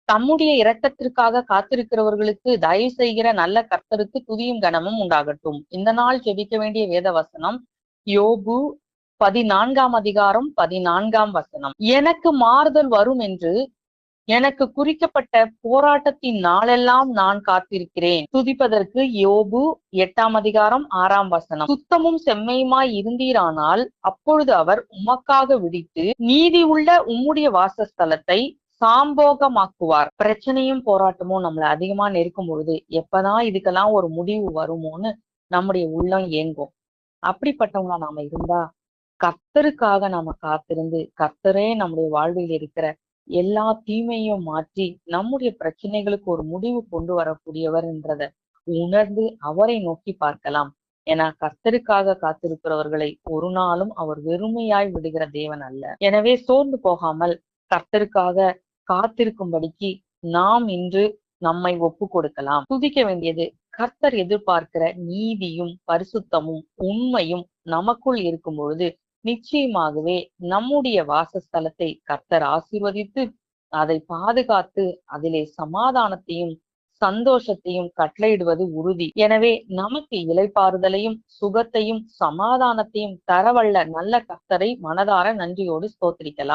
தம்முடைய இரக்கத்திற்காக காத்திருக்கிறவர்களுக்கு தயவு செய்கிற நல்ல கர்த்தருக்கு துதியும் கனமும் உண்டாகட்டும். இந்த நாள் ஜெபிக்க வேண்டிய வேத வசனம் யோபு 14ஆம் அதிகாரம் 14ஆம் வசனம். எனக்கு மாறுதல் வரும் என்று எனக்கு குறிக்கப்பட்ட போராட்டத்தின் நாளெல்லாம் நான் காத்திருக்கிறேன். துதிப்பதற்கு யோபு 8ஆம் அதிகாரம் 6ஆம் வசனம். சுத்தமும் செம்மையுமாய் இருந்தீரானால் அப்பொழுது அவர் உமக்காக விடித்து நீதி உள்ள உம்முடைய வாசஸ்தலத்தை சாம்போகமாக்குவார். பிரச்சனையும் போராட்டமும் நம்மள அதிகமா நெருக்கும் பொழுது எப்பதான் இதுக்கெல்லாம் ஒரு முடிவு வருமோன்னு நம்முடைய உள்ளம் ஏங்கும். அப்படிப்பட்டவங்களா நாம இருந்தா கர்த்தருக்காக நாம காத்திருந்து கர்த்தரே நம்முடைய வாழ்வில் இருக்கிற எல்லா தீமையும் மாற்றி நம்முடைய பிரச்சனைகளுக்கு ஒரு முடிவு கொண்டு வரக்கூடியவர் என்றத உணர்ந்து அவரை நோக்கி பார்க்கலாம். ஏன்னா கர்த்தருக்காக காத்திருக்கிறவர்களை ஒரு நாளும் அவர் வெறுமையாய் விடுகிற தேவன் அல்ல. எனவே சோர்ந்து போகாமல் கர்த்தருக்காக காத்திருக்கும்படிக்கு நாம் இன்று நம்மை ஒப்பு கொடுக்கலாம். துதிக்க வேண்டியது கர்த்தர் எதிர்பார்க்கிற நீதியும் பரிசுத்தமும் உண்மையும் நமக்குள் இருக்கும் பொழுது நிச்சயமாகவே நம்முடைய வாசஸ்தலத்தை கர்த்தர் ஆசீர்வதித்து அதை பாதுகாத்து அதிலே சமாதானத்தையும் சந்தோஷத்தையும் கட்டளையிடுவது உறுதி. எனவே நமக்கு இளைப்பாறுதலையும் சுகத்தையும் சமாதானத்தையும் தரவல்ல நல்ல கர்த்தரை மனதார நன்றியோடு ஸ்தோத்திரிக்கலாம்.